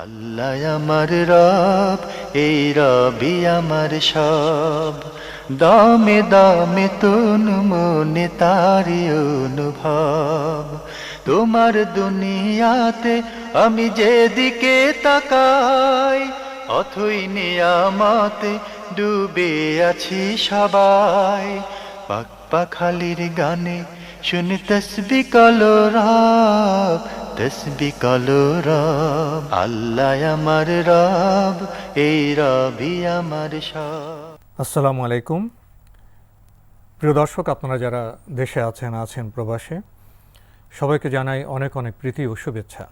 আল্লাহ আমার রব, এই রবি আমার সব। দামে দামে তন মনে তারি অনুভব। তোমার দুনিয়াতে আমি যেদিকে তাকাই, অথই নিয়ামতে ডুবে আছি সবাই। পাক পাখালির গানে শুনি তসবি কলরব, তসবি কলরব। আল্লাহ আমার রব, এই রবি আমার সব। আসসালামু আলাইকুম। প্রিয় দর্শক, আপনারা যারা দেশে আছেন প্রবাসে, সবাইকে জানাই অনেক অনেক প্রীতি ও শুভেচ্ছা।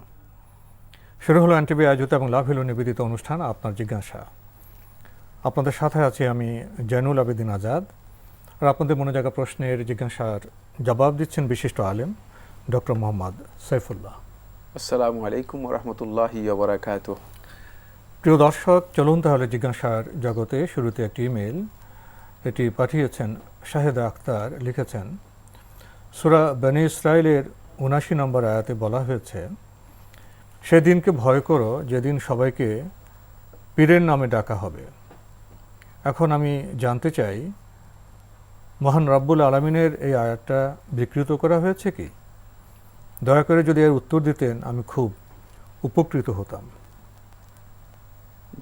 শুরু হলো এনটিভি আয়োজিত এবং লাভ হলো নিবেদিত অনুষ্ঠান আপনার জিজ্ঞাসা। আপনাদের সাথে আছি আমি জয়নুল আবেদিন আজাদ। আর আপনাদের মনে জাগা প্রশ্নের জিজ্ঞাসার জবাব দিচ্ছেন বিশিষ্ট আলেম ডক্টর মোহাম্মদ সাইফুল্লাহ। আসসালামু আলাইকুম ওরহমতুল্লাহি ওয়া বারাকাতুহু। প্রিয় দর্শক, চলুন তাহলে জিজ্ঞাসার জগতে। শুরুতে একটি ইমেল, এটি পাঠিয়েছেন শাহেদা আক্তার। লিখেছেন, সূরা বনী ইসরাঈলের ৭৯ নম্বর আয়াতে বলা হয়েছে, সেদিনকে ভয় করো যেদিন সবাইকে পীরের নামে ডাকা হবে। এখন আমি জানতে চাই, মহান রব্বুল আলামিনের এই আয়াতটা বিকৃত করা হয়েছে কি? দয়া করে যদি এর উত্তর দিতেন আমি খুব উপকৃত হতাম।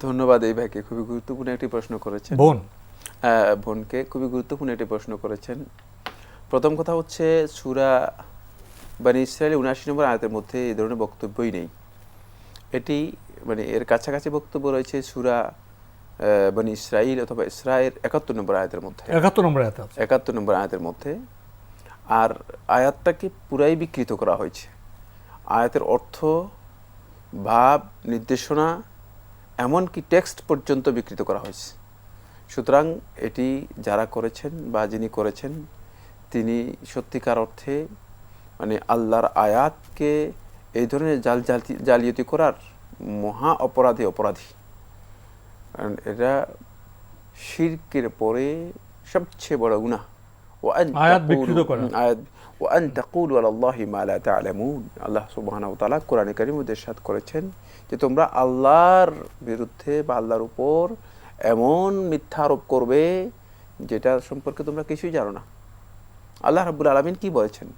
ধন্যবাদ এই ভাইকে, খুবই গুরুত্বপূর্ণ একটি প্রশ্ন করেছেন। বোনকে খুবই গুরুত্বপূর্ণ একটি প্রশ্ন করেছেন। প্রথম কথা হচ্ছে, সূরা বনী ইসরাঈল ৭৯ নম্বর আয়াতের মধ্যে এই ধরনের বক্তব্যই নেই। এটি এর কাছাকাছি বক্তব্য রয়েছে সূরা বনী ইসরাঈল অথবা ইসরায়ের ৭১ নম্বর আয়াতের মধ্যে। ৭১ নম্বর আয়াতের মধ্যে। আর আয়াতটাকে পুরাই বিকৃত করা হয়েছে। আয়াতের অর্থ, ভাব, নির্দেশনা, এমনকি টেক্সট পর্যন্ত বিকৃত করা হয়েছে। সুতরাং এটি যারা করেছেন বা যিনি করেছেন, তিনি সত্যিকার অর্থে আল্লাহর আয়াতকে এই ধরনের জালিয়াতি করার মহা অপরাধী। কারণ এটা শিরকের পরে সবচেয়ে বড় গুনাহ। ওয়ান তাকুলু আলাল্লাহি মা লা তা'লামুন। আল্লাহ সুবহানাহু ওয়া তাআলা কোরআনে কারীমে ইরশাদ করেছেন যে তোমরা আল্লাহর বিরুদ্ধে বা আল্লাহর উপর এমন মিথ্যা আরোপ করবে যেটা সম্পর্কে তোমরা কিছুই জানো না। আল্লাহ রাব্বুল আলামিন কি বলেছেন?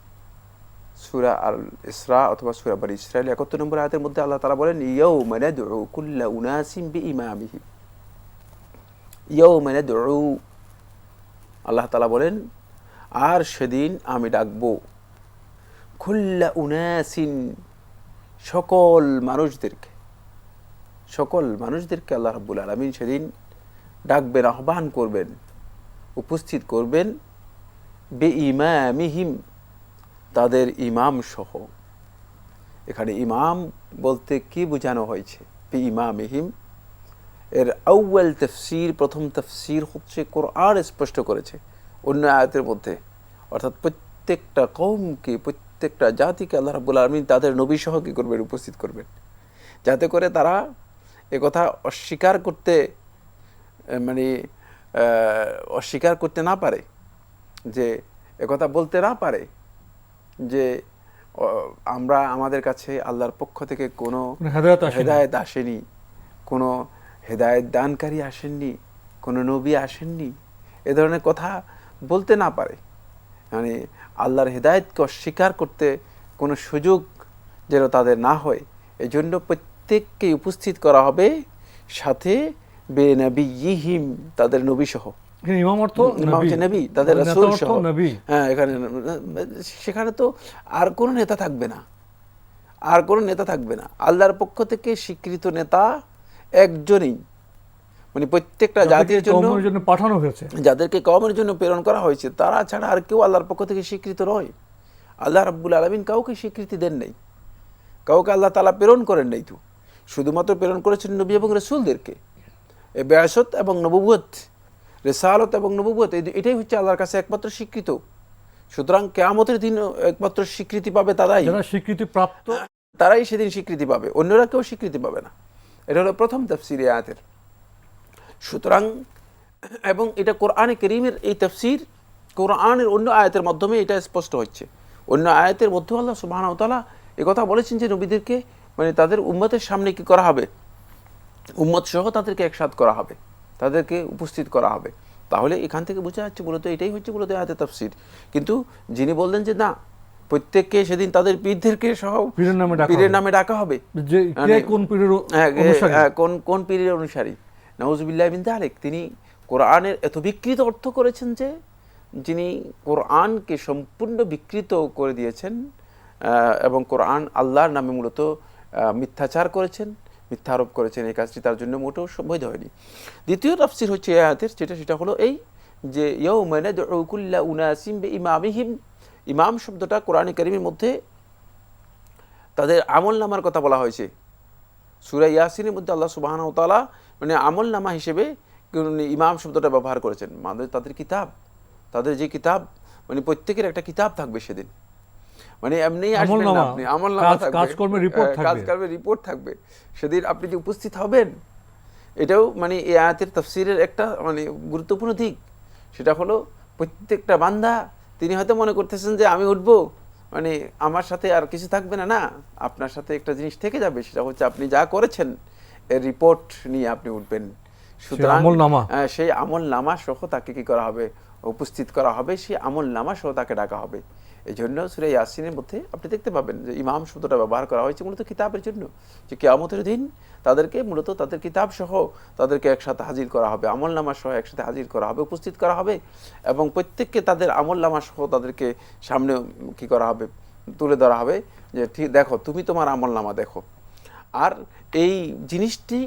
সূরা আল ইসরা অথবা সূরা বনী ইসরাঈল ৭১ নম্বর আয়াতের মধ্যে আল্লাহ তাআলা বলেন, ইয়াউমা নাদউ কুল্লা উনাসিন বিইমামিহিম। ইয়াউমা নাদউ, আল্লাহ তাআলা বলেন, আর সেদিন আমি ডাকবো কুল্লা উনাসিন, সকল মানুষদেরকে আল্লাহ রাব্বুল আলামিন সেদিন ডাকবেন, আহ্বান করবেন, উপস্থিত করবেন, বিইমামিহিম, তাদের ইমাম সহ। এখানে ইমাম বলতে কি বোঝানো হয়েছে? বিইমামিহিম এর আউয়াল তাফসীর, প্রথম তাফসীর হচ্ছে কোরআন স্পষ্ট করেছে অন্য আয়াতের মধ্যে, অর্থাৎ প্রত্যেকটা কওমকে, প্রত্যেকটা জাতিকে আল্লাহ রাব্বুল আলামিন তাদের নবী সহ কি করবেন? উপস্থিত করবেন, যাতে করে তারা একথা অস্বীকার করতে না পারে, যে একথা বলতে না পারে যে আমরা, আমাদের কাছে আল্লাহর পক্ষ থেকে কোনো হেদায়েত আসেনি, কোনো হেদায়েত দানকারী আসেননি, কোনো নবী আসেননি, এ ধরনের কথা বলতে না পারে। আল্লাহর হেদায়েতকে অস্বীকার করতে কোনো সুযোগ যেন তাদের না হয়, এজন্য প্রত্যেককে উপস্থিত করা হবে, সাথে বেনবিয়িহিম, তাদের নবী সহ। ইমাম অর্থ নবী, তাদের রাসূল সহ। হ্যাঁ, সেখানে তো আর কোনো নেতা থাকবে না, আল্লাহর পক্ষ থেকে স্বীকৃত নেতা একজনই। প্রত্যেকটা জাতির জন্য পাঠানো হয়েছে, যাদেরকে কওমের জন্য প্রেরণ করা হয়েছে, তারা ছাড়া আর কেউ আল্লাহর পক্ষ থেকে স্বীকৃত নয়। আল্লাহ রাব্বুল আলামিন কাউকে স্বীকৃতি দেন নাই, কাউকে আল্লাহ তাআলা প্রেরণ করেন নাই। তো শুধুমাত্র প্রেরণ করেছেন নবী এবং রাসূলদেরকে। এই বিআসত এবং নবুয়ত, রিসালাত এবং নবুয়ত, এটাই হচ্ছে আল্লাহর কাছে একমাত্র স্বীকৃত। সুতরাং কিয়ামতের দিন একমাত্র স্বীকৃতি পাবে তারাই, যারা স্বীকৃতি প্রাপ্ত, তারাই সেদিন স্বীকৃতি পাবে, অন্যরা কেউ স্বীকৃতি পাবে না। এটা হলো প্রথম তাফসীর আয়াতের। সুতরাং, এবং এটা কোরআনে কারীমের এই তাফসীর কোরআনের অন্য আয়াতের মাধ্যমে এটা স্পষ্ট হচ্ছে। অন্য আয়াতের মধ্যে আল্লাহ সুবহানাহু ওয়া তাআলা এই কথা বলেছেন যে নবীদেরকে তাদের উম্মতের সামনে কি করা হবে? উম্মত সহ তাদেরকে একসাথ করা হবে, তাদেরকে উপস্থিত করা হবে। তাহলে এখান থেকে বোঝা যাচ্ছে মূলত এটাই হচ্ছে মূলত আয়াতের তাফসীর। কিন্তু যিনি বললেন যে না, প্রত্যেককে সেদিন তাদের পীরদেরকে সহ পীরের নামে ডাকা হবে, যে কে কোন পীরের অনুসারী, কোন পীরের অনুসারী, নাউজুবিল্লাহ মিন যালিক। তিনি কোরআনের এত বিকৃত অর্থ করেছেন যে যিনি কোরআনকে সম্পূর্ণ বিকৃত করে দিয়েছেন এবং কোরআন আল্লাহর নামে মূলত মিথ্যাচার করেছেন, মিথ্যা আরোপ করেছেন, এই কাজটি তার জন্য মোটেও বৈধ হয়নি। দ্বিতীয় তাফসীর হচ্ছে এই আয়াতের, সেটা হলো এই যে ইয়াউমা নাদউ কুল্লা উনাসিম বিইমামিহিম। ইমাম শব্দটা কোরআনে কারীমের মধ্যে তাদের আমলনামার কথা বলা হয়েছে। সূরা ইয়াসিনের মধ্যে আল্লাহ সুবহানাহু ওয়া তাআলা মানে আমলনামা হিসেবে ইমাম শব্দটা ব্যবহার করেছেন। মানে তাদের কিতাব, তাদের যে কিতাব, মানে প্রত্যেকের একটা কিতাব থাকবে সেদিন। মানে এমনি আসবেন না আপনি, আমলনামা থাকবে, কাজকর্মের রিপোর্ট থাকবে। সেদিন আপনি যে উপস্থিত হবেন, এটাও মানে এই আয়াতের তাফসীরের একটা মানে গুরুত্বপূর্ণ দিক। সেটা হলো প্রত্যেকটা বান্দা তিনি হয়তো মনে করতেছেন যে আমি উঠবো, মানে আমার সাথে আর কিছু থাকবে না। না, আপনার সাথে একটা জিনিস থেকে যাবে, সেটা হচ্ছে আপনি যা করেছেন এর রিপোর্ট নিয়ে আপনি উঠবেন। সুতরাং সেই আমলনামা সহ তাকে কি করা হবে, উপস্থিত করা হবে, সেই আমলনামা সহ তাকে ডাকা হবে। এই জন্য সূরা ইয়াসিনের মধ্যে আপনি দেখতে পাবেন যে ইমাম শব্দটা ব্যবহার করা হয়েছে মূলত কিতাবের জন্য, যে কিয়ামতের দিন তাদেরকে মূলত তাদের কিতাব সহ তাদেরকে একসাথে হাজির করা হবে, আমলনামা সহ একসাথে হাজির করা হবে, উপস্থিত করা হবে, এবং প্রত্যেককে তাদের আমলনামা সহ তাদেরকে সামনে কি করা হবে, তুলে ধরা হবে যে ঠিক দেখো, তুমি তোমার আমলনামা দেখো। আর এই জিনিসটি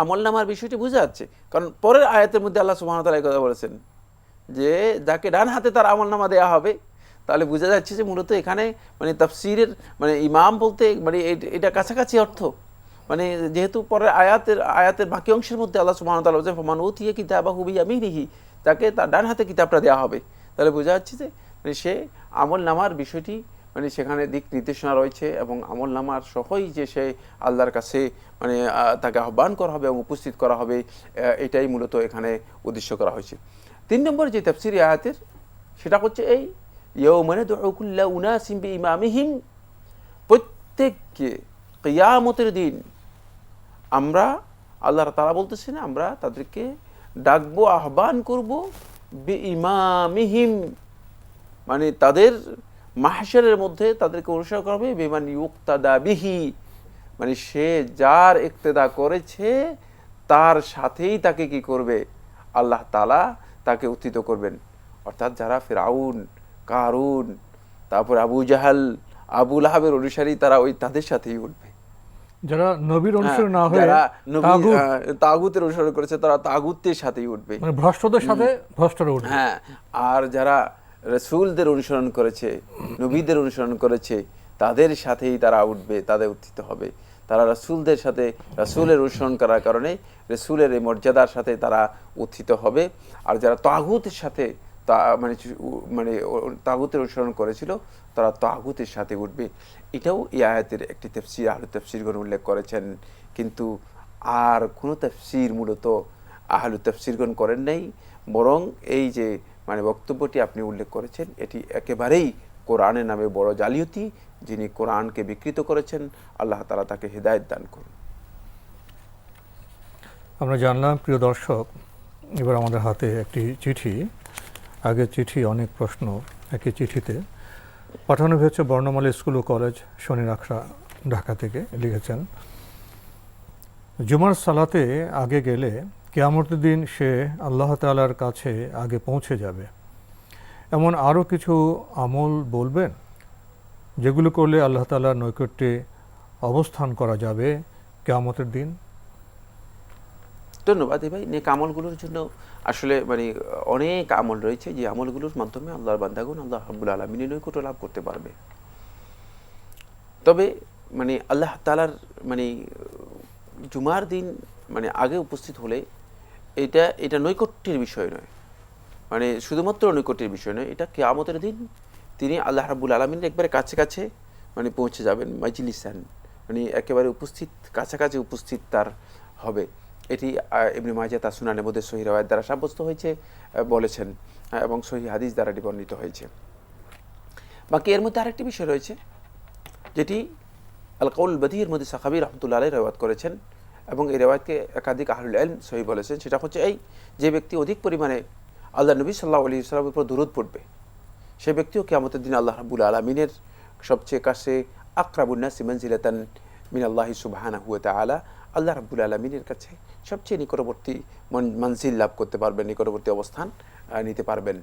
আমলনামার বিষয়টি বোঝা যাচ্ছে, কারণ পরের আয়াতের মধ্যে আল্লাহ সুবহানাহু ওয়া তাআলা এই কথা বলেছেন যে যাকে ডান হাতে তার আমলনামা দেওয়া হবে। তাহলে বোঝা যাচ্ছে যে মূলত এখানে মানে তাফসীরের মানে ইমাম বলতে মানে এটা কাছাকাছি অর্থ। মানে যেহেতু পরের আয়াতের বাকি অংশের মধ্যে আল্লাহ সুবহানাহু ওয়া তাআলা বলেছেন ফামান উতিয়া কিতাবাহু বিয়ামিনিহি, তাকে তার ডান হাতে কিতাবটা দেওয়া হবে। তাহলে বোঝা যাচ্ছে যে মানে সে আমলনামার বিষয়টি মানে সেখানে দিক নির্দেশনা রয়েছে, এবং আমলনামার সহই যে সে আল্লাহর কাছে মানে তাকে আহ্বান করা হবে এবং উপস্থিত করা হবে, এটাই মূলত এখানে উদ্দেশ্য করা হয়েছে। 3 নম্বর যে তাফসীর আয়াতের, সেটা হচ্ছে এই ইয়াউমা নাদউ কুল্লা উনাসিম বিইমামিহিম। প্রত্যেককে কিয়ামতের দিন আমরা, আল্লাহ তাআলা বলতেছেন, আমরা তাদেরকে ডাকবো, আহ্বান করব বিইমামিহিম, মানে তাদের মাহশারের মধ্যে তাদেরকে অনুসরণ করা হবে, বিমান ইউক্তাদা বিহি, মানে সে যার ইক্তেদা করেছে তার সাথেই তাকে কি করবে, আল্লাহ তাআলা তাকে উত্থিত করবেন। অর্থাৎ যারা ফিরআউন, কারুন, তারপর আবু জাহাল, আবু লাহাবের অনুসারী, তারা ওই তাদের সাথেই উঠবে। যারা নবীর অনুসরণ না হয়ে তাগুতের অনুসরণ করেছে তারা তাগুতের সাথেই উঠবে, মানে ভ্রষ্টদের সাথে ভ্রষ্টরা উঠবে। হ্যাঁ, আর যারা রাসূলদের অনুসরণ করেছে, নবীদের অনুসরণ করেছে, তাদের সাথেই তারা উঠবে, তাদের উত্থিত হবে। তারা রাসূলদের সাথে, রাসূলের অনুসরণ করার কারণে রাসূলের এই মর্যাদার সাথে তারা উত্থিত হবে। আর যারা তাগুতের সাথে মানে তাগুতের অনুসরণ করেছিল, তারা তাগুতের সাথে উঠবে। এটাও এই আয়াতের একটি তাফসীর আহলে তাফসীরগণ উল্লেখ করেছেন, কিন্তু আর কোনো তাফসীর মূলত আহলে তাফসীরগণ করেন নাই। বরং এই যে মানে বক্তব্যটি আপনি উল্লেখ করেছেন, এটি একেবারেই কোরআনের নামে বড় জালিয়াতি। যিনি কোরআনকে বিকৃত করেছেন, আল্লাহ তাআলা তাকে হিদায়াত দান করুন। আমরা জানলাম প্রিয় দর্শক, এবার আমাদের হাতে একটি চিঠি। আগের চিঠি অনেক প্রশ্ন একই চিঠিতে পাঠানো হয়েছে। বর্ণমালা স্কুল ও কলেজ, শনির আখড়া, ঢাকা থেকে লিখেছেন, জুমার সালাতে আগে গেলে কিয়ামতের দিন সে আল্লাহ তাআলার কাছে আগে পৌঁছে যাবে, এমন আরও কিছু আমল বলবেন যেগুলো করলে আল্লাহ তাআলার নৈকট্যে অবস্থান করা যাবে কিয়ামতের দিন? ধন্যবাদ ভাই। নেক আমলগুলোর জন্য আসলে মানে অনেক আমল রয়েছে, যে আমলগুলোর মাধ্যমে আল্লাহর বান্দাগণ আল্লাহ রাব্বুল আলামিনের নৈকট্য লাভ করতে পারবে। তবে মানে আল্লাহ তাআলার মানে জুমার দিন মানে আগে উপস্থিত হলে এটা নৈকট্যের বিষয় নয়, মানে শুধুমাত্র নৈকট্যের বিষয় নয়, এটা কিয়ামতের দিন তিনি আল্লাহ রাব্বুল আলামিনের একবারে কাছে কাছে মানে পৌঁছে যাবেন, মাজলিসান, মানে একেবারে উপস্থিত, কাছাকাছি উপস্থিত তার হবে। এটি ইবনে মাজাহ তার সুনানের মধ্যে সহিহ riwayat দ্বারা সাব্যস্ত হয়েছে বলেছেন, এবং সহিহ হাদিস দ্বারা বর্ণিত হয়েছে। বাকি এর মধ্যে আরেকটি বিষয় রয়েছে, যেটি আল কাউল বাদীর মধ্যে সাখাবী রাহমাতুল্লাহ আলাইহি riwayat করেছেন, এবং এই রেওয়ায়তকে একাধিক আহলুল ইলম সহিহ বলেছেন। সেটা হচ্ছে এই, যে ব্যক্তি অধিক পরিমাণে আল্লাহ নবী সাল্লাল্লাহু আলাইহি ওয়াসাল্লামের উপর দুরূদ পড়বে, সে ব্যক্তিও কিয়ামতের দিন আল্লাহ রাব্বুল আলামিনের সবচেয়ে কাছে আকরাবুন নাসি মানজিলাতান মিনাল্লাহি সুবহানাহু ওয়া তাআলা, আল্লাহ রাব্বুল আলামিনের কাছে সবচেয়ে নিকটবর্তী মঞ্জিল লাভ করতে পারবেন, নিকটবর্তী অবস্থান নিতে পারবেন,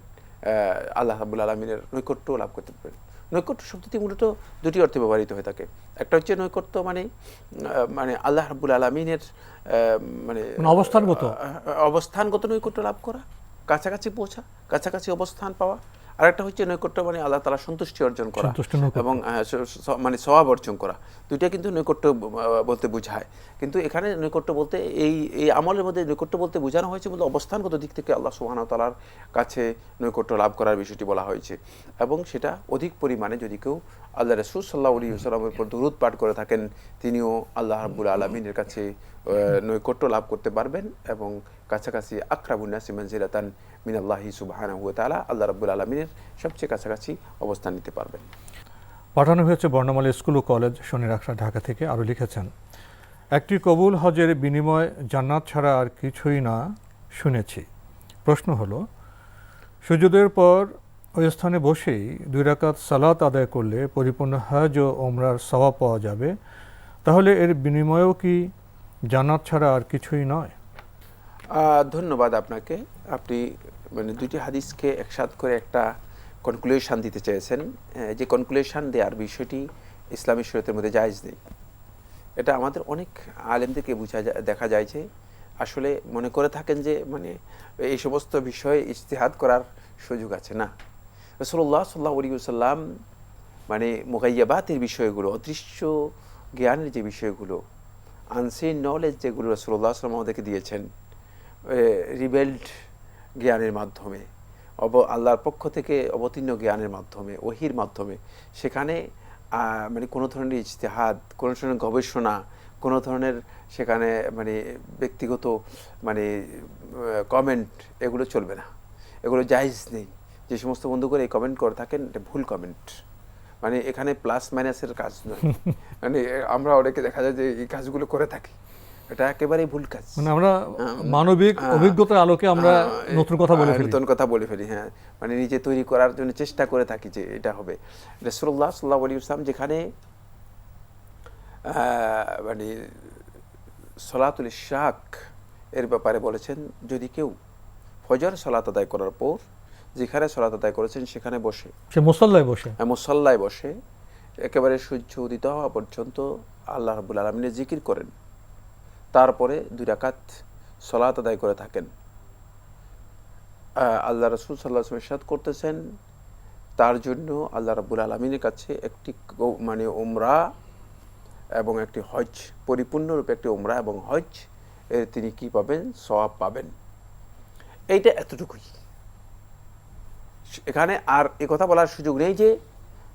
আল্লাহ রাব্বুল আলামিনের নৈকট্য লাভ করতে পারবেন। নৈকট্য শব্দটি মূলত দুটি অর্থে ব্যবহৃত হয়ে থাকে। একটা হচ্ছে নৈকট্য মানে আল্লাহ রাব্বুল আলামিনের মানে অবস্থানগত নৈকট্য লাভ করা, কাছাকাছি পৌঁছা, কাছাকাছি অবস্থান পাওয়া। আর একটা হচ্ছে নৈকট্য মানে আল্লাহ তাআলা সন্তুষ্টি অর্জন করা এবং মানে সওয়াব অর্জন করা। দুইটা কিন্তু নৈকট্য বলতে বোঝায়। কিন্তু এখানে নৈকট্য বলতে এই আমলের মধ্যে নৈকট্য বলতে বোঝানো হয়েছে বলতে অবস্থানগত দিক থেকে আল্লাহ সুবহানাহু ওয়া তাআলার কাছে নৈকট্য লাভ করার বিষয়টি বলা হয়েছে। এবং সেটা অধিক পরিমাণে যদি কেউ আল্লাহ রাসূল সাল্লাল্লাহু আলাইহি ওয়াসাল্লামের উপর দুরূদ পাঠ করে থাকেন, তিনিও আল্লাহ রাব্বুল আলামিনের কাছে নৈকট্য লাভ করতে পারবেন এবং কাছাকাছি আকরাবুন নাসি মানজিলাতান মিনাল্লাহি সুবহানাহু ওয়া তাআলা, আল্লাহ রাব্বুল আলামিনের সবচেয়ে কাছাকাছি অবস্থান নিতে পারবেন। পাঠানো হয়েছে বর্ণমালা স্কুল ও কলেজ, শনি রাখা, ঢাকা থেকে। আরও লিখেছেন, একটি কবুল হজের বিনিময় জান্নাত ছাড়া আর কিছুই না শুনেছি। প্রশ্ন হলো, সুজুদের পর ওই স্থানে বসেই 2 রাকাত সালাত আদায় করলে পরিপূর্ণ হজ ও ওমরার সওয়াব পাওয়া যাবে, তাহলে এর বিনিময়েও কি জান্নাত ছাড়া আর কিছুই নয়? ধন্যবাদ আপনাকে। আপনি মানে দুইটি হাদিসকে একসাথ করে একটা কনক্লুশন দিতে চেয়েছেন। যে কনক্লুশন দেওয়ার বিষয়টি ইসলামী শরীয়তের মধ্যে জায়েজ নেই। এটা আমাদের অনেক আলেমদেরকে দেখা যায় যে আসলে মনে করে থাকেন যে মানে এই সমস্ত বিষয়ে ইজতিহাদ করার সুযোগ আছে। না, রাসূলুল্লাহ সাল্লাল্লাহু আলাইহি ওয়াসাল্লাম মানে মুগাইয়াবাতের বিষয়গুলো, অদৃশ্য জ্ঞানের যে বিষয়গুলো, আনসিন নলেজ যেগুলো রাসূলুল্লাহ সাল্লাল্লাহু আলাইহি ওয়াসাল্লাম আমাদেরকে দিয়েছেন রিভেলড জ্ঞানের মাধ্যমে, আল্লাহর পক্ষ থেকে অবতীর্ণ জ্ঞানের মাধ্যমে, ওহির মাধ্যমে, সেখানে মানে কোনো ধরনের ইজতিহাদ, কোনো ধরনের গবেষণা, কোনো ধরনের সেখানে মানে ব্যক্তিগত মানে কমেন্ট, এগুলো চলবে না, এগুলো জায়েজ নেই। যে সমস্ত বন্ধু করে এই কমেন্ট করে থাকেন, এটা ভুল কমেন্ট। মানে এখানে প্লাস মাইনাসের কাজ নয়। মানে আমরা অনেকে দেখা যায় যে এই কাজগুলো করে থাকি, এটা একেবারেই ভুল কাজ। মানে আমরা মানবিক অভিজ্ঞতার আলোকে আমরা নতুন কথা বলে ফেলি। হ্যাঁ, মানে নিজে তৈরি করার জন্য চেষ্টা করে থাকি যে এটা হবে। রাসূলুল্লাহ সাল্লাল্লাহু আলাইহি ওয়াসাল্লাম যেখানে মানে সলাতুল ইশরাক এর ব্যাপারে বলেছেন, যদি কেউ ফজর সালাত আদায় করার পর যেখানে সালাত আদায় করেছেন সেখানে বসে, সে মুসাল্লায় বসে একেবারে সূর্য উদিত হওয়া পর্যন্ত আল্লাহ রাব্বুল আলামিনের জিকির করেন, তারপরে 2 রাকাত সালাত আদায় করে থাকেন, আল্লাহ রাসূল সাল্লাল্লাহু আলাইহি ওয়াসাল্লাম ইরশাদ করতেছেন, তার জন্য আল্লাহ রাব্বুল আলামিনের কাছে একটি মানে উমরা এবং একটি হজ, পরিপূর্ণরূপে একটি উমরা এবং হজ এর তিনি কি পাবেন? সওয়াব পাবেন। এইটা এতটুকুই। এখানে আর এই কথা বলার সুযোগ নেই যে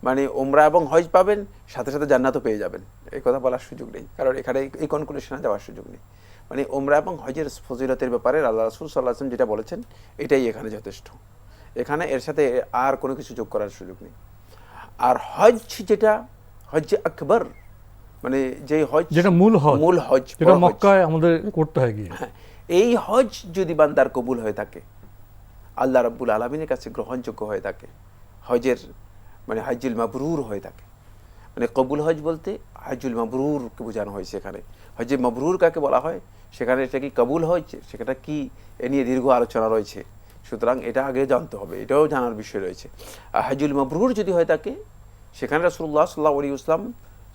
মানে উমরা এবং হজ পাবেন, সাথে সাথে জান্নাতও পেয়ে যাবেন, এই কথা বলার সুযোগ নেই। কারণ এখানে এই কনক্লুশনে যাওয়ার সুযোগ নেই। মানে উমরা এবং হজের ফজিলতের ব্যাপারে আল্লাহ রাসূল সাল্লাল্লাহু আলাইহি ওয়াসাল্লাম যেটা বলেছেন এটাই এখানে যথেষ্ট। এখানে এর সাথে আর কোনো কিছু যোগ করার সুযোগ নেই। আর হজ যেটা হজ আকবর, মানে যে হজ, যেটা মূল হজ, যেটা মক্কায় আমাদের করতে হয় গিয়ে, এই হজ যদি বান্দার কবুল হয়ে থাকে, আল্লাহ রাব্বুল আলামিনের কাছে গ্রহণযোগ্য হয়ে থাকে, হজের মানে হজ্জুল মাবরুর হয়ে থাকে। মানে কবুল হজ বলতে হজ্জুল মাবরুরকে বোঝানো হয়েছে এখানে। হজ্জে মাবরুর কাকে বলা হয়, সেখানে এটা কি কবুল হজ, সেটা কি এ নিয়ে দীর্ঘ আলোচনা রয়েছে। সুতরাং এটা আগে জানতে হবে, এটাও জানার বিষয় রয়েছে। আর হজ্জুল মাবরুর যদি হয়ে থাকে, সেখানে রাসূলুল্লাহ সাল্লাল্লাহু আলাইহি ওয়াসাল্লাম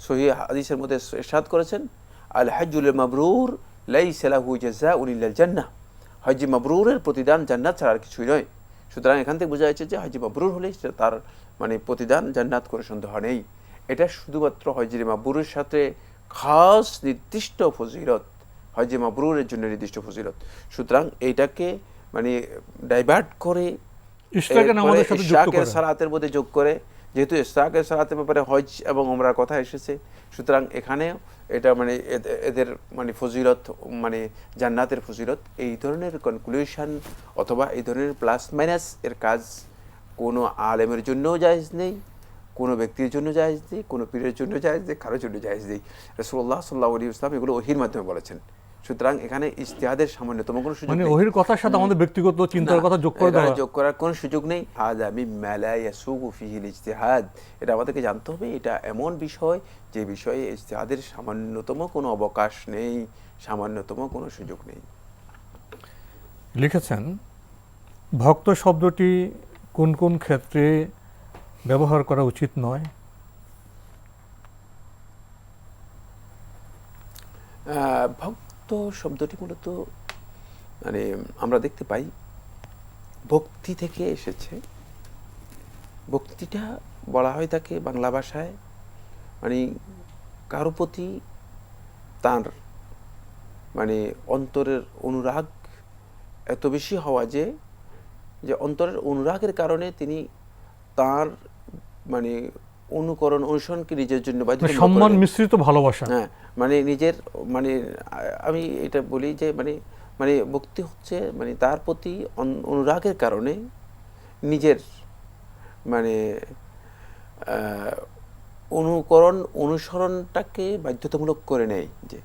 সহিহ হাদিসের মধ্যে ইরশাদ করেছেন, আল হজ্জুল মাবরুর লাইসা লাহু জাযাউন ইল্লাল জান্নাহ, হজ মাবরুরের প্রতিদান জান্নাত ছাড়া আর কিছুই নয়। সুতরাং এখান থেকে বোঝা যাচ্ছে যে হজ মাবরুর হলে তার মানে প্রতিদান জান্নাত, করে সন্দেহ নেই। এটা শুধুমাত্র হজ মাবরুরের সাথে খাস নির্দিষ্ট ফজিলত, হজ মাবরুরের জন্য নির্দিষ্ট ফজিলত। সুতরাং এইটাকে মানে ডাইভার্ট করে ইশরাকের সালাতের মধ্যে যোগ করে, যেহেতু ইশরাকের সালাতের ব্যাপারে হজ এবং ওমরার কথা এসেছে, সুতরাং এখানে এটা মানে এদের মানে ফজিলত, মানে জান্নাতের ফজিলত, এই ধরনের কনক্লুশন অথবা এই ধরনের প্লাস মাইনাস এর কাজ কোনো আলেমের জন্যও জায়েজ নেই, কোনো ব্যক্তির জন্য জায়েজ নেই, কোনো পীরের জন্য জায়েজ নেই, কারোর জন্য জায়েজ নেই। রাসূলুল্লাহ সাল্লাল্লাহু আলাইহি ওয়াসাল্লাম এগুলো ওহীর মাধ্যমে বলেছেন। সুতরাং এখানে ইজতিহাদের সামান্যতম কোনো সুযোগ মানে নেই। ওহির কথার সাথে আমাদের ব্যক্তিগত চিন্তার কথা যোগ করে দেওয়া, যোগ করার কোনো সুযোগ নেই। হাযা মিম্মা লা ইয়াসুগু ফিহিল ইজতিহাদ, এটা আমাদেরকে জানতে হবে এটা এমন বিষয় যে বিষয়ে ইজতিহাদের সামান্যতম কোনো অবকাশ নেই, সামান্যতম কোনো সুযোগ নেই। লিখেছেন ভক্ত শব্দটি কোন কোন ক্ষেত্রে ব্যবহার করা উচিত নয়? ভক্ত শব্দটি মূলত মানে আমরা দেখতে পাই ভক্তি থেকে এসেছে। ভক্তিটা বলা হয় তাকে বাংলা ভাষায় মানে কারো প্রতি তার মানে অন্তরের অনুরাগ এত বেশি হওয়া যে অন্তরের অনুরাগের কারণে তিনি তার মানে অনুকরণ অনুসরণকে নিজের জন্য সম্মান মিশ্রিত ভালোবাসা। হ্যাঁ, মানে নিজের মানে আমি এটা বলি যে মানে মানে ভক্তি হচ্ছে মানে তার প্রতি অনুরাগের কারণে নিজের মানে অনুকরণ অনুসরণটাকে বাধ্যতামূলক করে নেয়, যে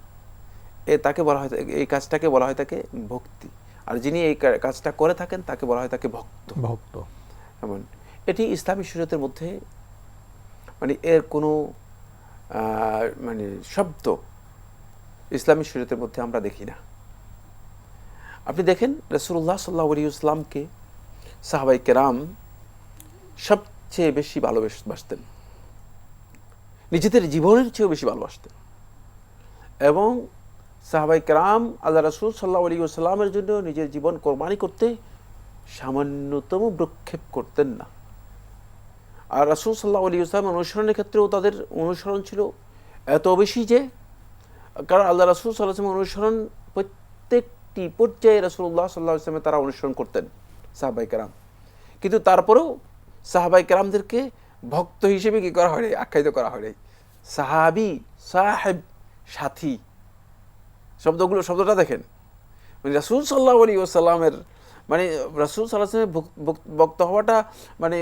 তাকে বলা হয়, এই কাজটাকে বলা হয় তাকে ভক্তি। আর যিনি এই কাজটা করে থাকেন তাকে বলা হয় তাকে ভক্ত। ভক্ত এমন এটি ইসলামী শরীয়তের মধ্যে মানে এর কোনো মানে শব্দ ইসলামী শরীয়তের মধ্যে আমরা দেখি না। আপনি দেখেন রাসূলুল্লাহ সাল্লাল্লাহু আলাইহি ওয়াসাল্লামকে সাহাবায়ে কেরাম সবচেয়ে বেশি ভালোবাসতেন, নিজেদের জীবনের চেয়েও বেশি ভালোবাসতেন, এবং সাহাবায়ে কেরাম আল্লাহ রাসূল সাল্লাল্লাহু আলাইহি ওয়াসাল্লামের জন্য নিজের জীবন কোরবানি করতে সামান্যতম ভ্রুক্ষেপ করতেন না। আর রাসূল সাল্লাল্লাহু আলাইহি ওয়াসাল্লামের অনুসরণের ক্ষেত্রেও তাদের অনুসরণ ছিল এত বেশি যে, কারণ আল্লাহ রাসূল সাল্লাল্লাহু আলাইহি ওয়াসাল্লামের অনুসরণ প্রত্যেকটি পর্যায়ে রাসূলুল্লাহ সাল্লাল্লাহু আলাইহি ওয়াসাল্লাম তারা অনুসরণ করতেন সাহাবায়ে কেরাম। কিন্তু তারপরেও সাহাবায়ে কেরামদেরকে ভক্ত হিসেবে কি করা হয়, আখ্যায়িত করা হয়। সাহাবী, সাহেব, সাথী শব্দটা দেখেন, মানে রাসূল সাল্লাল্লাহু আলাইহি ওয়াসাল্লামের মানে রাসূল সাল্লাল্লাহু আলাইহি ওয়াসাল্লামের ভক্ত হওয়াটা মানে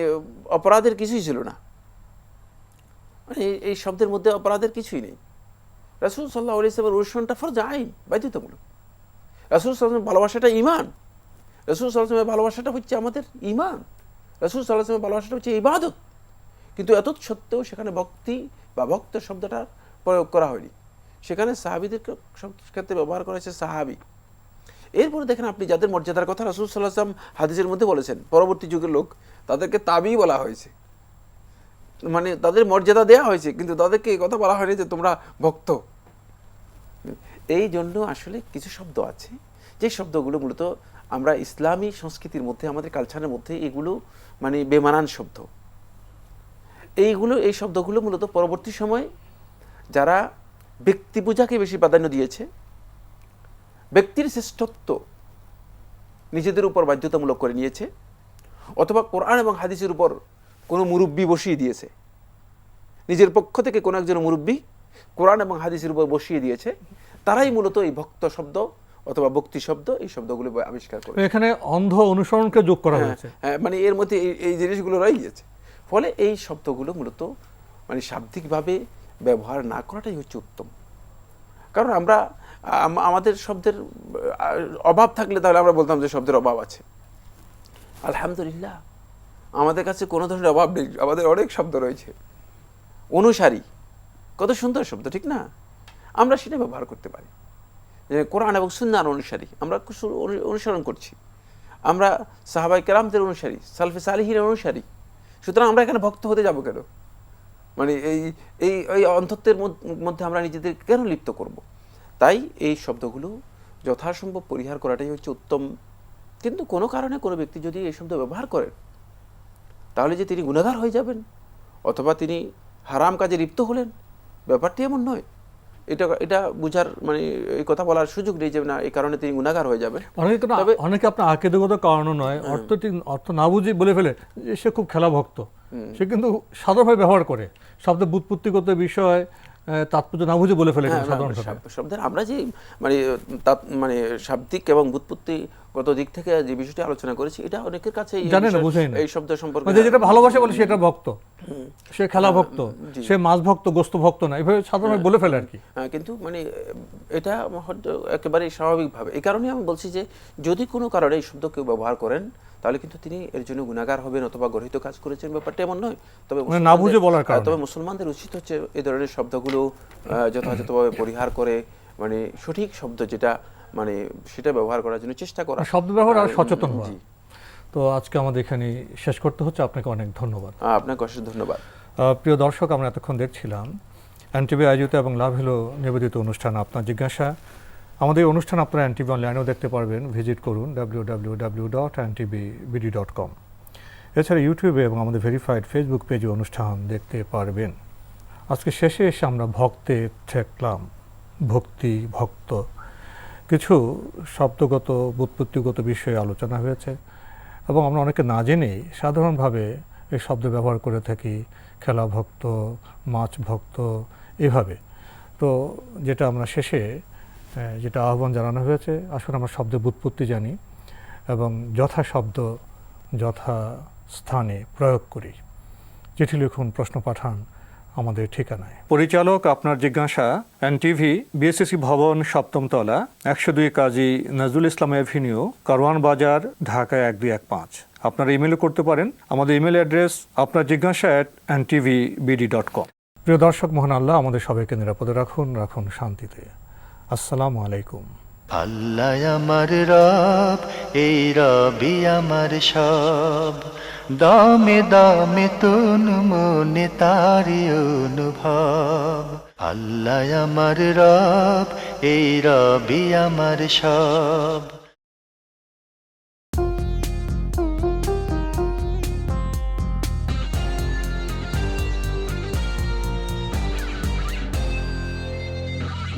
অপরাধের কিছুই ছিল না। মানে এই শব্দের মধ্যে অপরাধের কিছুই নেই। রাসূল সাল্লাল্লাহু আলাইহি ওয়াসাল্লামের অনুসরণটা ফরজ আইন, বাধ্যতামূলক। রাসূল সাল্লাল্লাহু আলাইহি ওয়াসাল্লামের ভালোবাসাটা ঈমান, রাসূল সাল্লাল্লাহু আলাইহি ওয়াসাল্লামের ভালোবাসাটা হচ্ছে আমাদের ঈমান, রাসূল সাল্লাল্লাহু আলাইহি ওয়াসাল্লামের ভালোবাসাটা হচ্ছে ইবাদত। কিন্তু এত সত্ত্বেও সেখানে ভক্তি বা ভক্ত শব্দটা প্রয়োগ করা হয়নি, সেখানে সাহাবীদের ক্ষেত্রে ব্যবহার করা হয়েছে সাহাবী। এরপরে দেখেন আপনি যাদের মর্যাদার কথা রাসূল সাল্লাল্লাহু আলাইহি ওয়াসাল্লাম হাদিসের মধ্যে বলেছেন, পরবর্তী যুগের লোক তাদেরকে তাবী বলা হয়েছে, মানে তাদের মর্যাদা দেয়া হয়েছে, কিন্তু তাদেরকে এই কথা বলা হয়নি যে তোমরা ভক্ত। এই জন্য আসলে কিছু শব্দ আছে যে শব্দগুলো মূলত আমরা ইসলামী সংস্কৃতির মধ্যে আমাদের কালচারের মধ্যে এগুলো মানে বেমানান শব্দ। এই শব্দগুলো মূলত পরবর্তী সময়ে যারা ব্যক্তি পূজাকে বেশি প্রাধান্য দিয়েছে, ব্যক্তির শ্রেষ্ঠত্ব নিজেদের উপর বাধ্যতামূলক করে নিয়েছে, অথবা কোরআন এবং হাদিসের উপর কোনো মুরব্বি বসিয়ে দিয়েছে, নিজের পক্ষ থেকে কোনো একজন মুরব্বি কোরআন এবং হাদিসের উপর বসিয়ে দিয়েছে, তারাই মূলত এই ভক্ত শব্দ অথবা ভক্তি শব্দ এই শব্দগুলো আবিষ্কার করে। এখানে অন্ধ অনুসরণকে যোগ করা হয়েছে, মানে এর মধ্যে এই জিনিসগুলো রয়ে গেছে। ফলে এই শব্দগুলো মূলত মানে শাব্দিকভাবে ব্যবহার না করাটাই হচ্ছে উত্তম। কারণ আমরা আমাদের শব্দের অভাব থাকলে তাহলে আমরা বলতাম যে শব্দের অভাব আছে। আলহামদুলিল্লাহ আমাদের কাছে কোনো ধরনের অভাব নেই, আমাদের অনেক শব্দ রয়েছে। অনুসারী, কত সুন্দর শব্দ, ঠিক না? আমরা সেটা ব্যবহার করতে পারি। যে কোরআন এবং সুন্নাহর অনুসারী, আমরা অনুসরণ করছি, আমরা সাহাবায়ে কেরামদের অনুসারী, সালফে সালিহিনের অনুসারী। সুতরাং আমরা এখানে ভক্ত হতে যাব কেন? মানে এই অন্তত্বের মধ্যে আমরা নিজেদের কেন লিপ্ত করব? তাই এই শব্দগুলো যথাসম্ভব পরিহার করাটাই হচ্ছে উত্তম। কিন্তু কোনো কারণে কোনো ব্যক্তি যদি এই শব্দ ব্যবহার করেন, তাহলে যে তিনি গুনাহগার হয়ে যাবেন অথবা তিনি হারাম কাজে লিপ্ত হলেন, ব্যাপারটি এমন নয়। এটা বুঝার মানে এই কথা বলার সুযোগ নেই যে না এই কারণে তিনি গুনাহগার হয়ে যাবেন। অনেকে আপনার আকীদাগত কারণও নয়, অর্থ না বুঝে বলে ফেলে যে সে খুব খেলা ভক্ত, সে কিন্তু সাধারণভাবে ব্যবহার করে শব্দের ব্যুৎপত্তিগত বিষয় তাৎপর্য না বুঝে বলে ফেলে সাধারণ শব্দের আমরা যে মানে শাব্দিক এবং ব্যুৎপত্তিগত দিক থেকে যে বিষয়টি আলোচনা করেছি, এটা অনেকের কাছে জানে না, বুঝেই না এই শব্দ সম্পর্কে যেটা ভালোবাসে বলে সেটা ভক্ত, সে খেলা ভক্ত, সে মাছ ভক্ত, গোস্ত ভক্ত না, এভাবে সাধারণভাবে বলে ফেলে আর কি। কিন্তু মানে এটা হয়তো একেবারে স্বাভাবিকভাবে। এই কারণে আমি বলছি যে যদি কোনো কারণে এই শব্দ কেউ ব্যবহার করেন তাহলে কিন্তু তিনি এর জন্য গুনাহগার হবেন অথবা গর্হিত কাজ করেছেন, ব্যাপারটা এমন নয়। তবে না বুঝে বলার কারণে, তবে মুসলমানদের উচিত হচ্ছে এই ধরনের শব্দগুলো যথাযথভাবে পরিহার করে মানে সঠিক শব্দ যেটা মানে সেটা ব্যবহার করার জন্য চেষ্টা করা, শব্দ ব্যবহার আর সচেতন হওয়া। তো আজকে আমাদের এখানে শেষ করতে হচ্ছে। আপনাকে অনেক ধন্যবাদ। আপনাকে অশেষ ধন্যবাদ। প্রিয় দর্শক, আমরা এতক্ষণ দেখছিলাম এনটিভি আয়োজিত এবং লাভ হলো নিবেদিত অনুষ্ঠান আপনার জিজ্ঞাসা। আমাদের অনুষ্ঠান আপনারা এনটিভি অনলাইনেও দেখতে পারবেন, ভিজিট করুন www.ntvbd.com। এছাড়া ইউটিউবে এবং আমাদের ভেরিফাইড ফেসবুক পেজে অনুষ্ঠান দেখতে পারবেন। আজকে শেষে এসে আমরা ভক্তে ঠেকলাম, ভক্তি, ভক্ত, কিছু শব্দগত ব্যুৎপত্তিগত বিষয়ে আলোচনা হয়েছে এবং আমরা অনেকে না জেনেই সাধারণভাবে এই শব্দ ব্যবহার করে থাকি, খেলা ভক্ত, মাছ ভক্ত, এভাবে। তো যেটা আমরা শেষে যেটা আহ্বান জানানো হয়েছে, আসলে আমরা শব্দের ব্যুৎপত্তি জানি এবং যথা শব্দ যথা স্থানে প্রয়োগ করি। চিঠি লিখুন, প্রশ্ন পাঠান আমাদের ঠিকানায়। পরিচালক আপনার জিজ্ঞাসা, এনটিভি, বিএসসি ভবন, 7ম তলা, 102 কাজী নজরুল ইসলাম এভিনিউ, কারওয়ান বাজার, ঢাকা 1215। আপনারা ইমেলও করতে পারেন। আমাদের ইমেল অ্যাড্রেস আপনার জিজ্ঞাসা @ntvbd.com। প্রিয় দর্শক, মহান আল্লাহ আমাদের সবাইকে নিরাপদে রাখুন, রাখুন শান্তিতে। আসসালামু আলাইকুম। আল্লাহ আমার রব, এই রবি আমার সব, দামে দামে তুন মনে তারি অনুভব। আল্লাহ আমার রব, এই রবি আমার সব।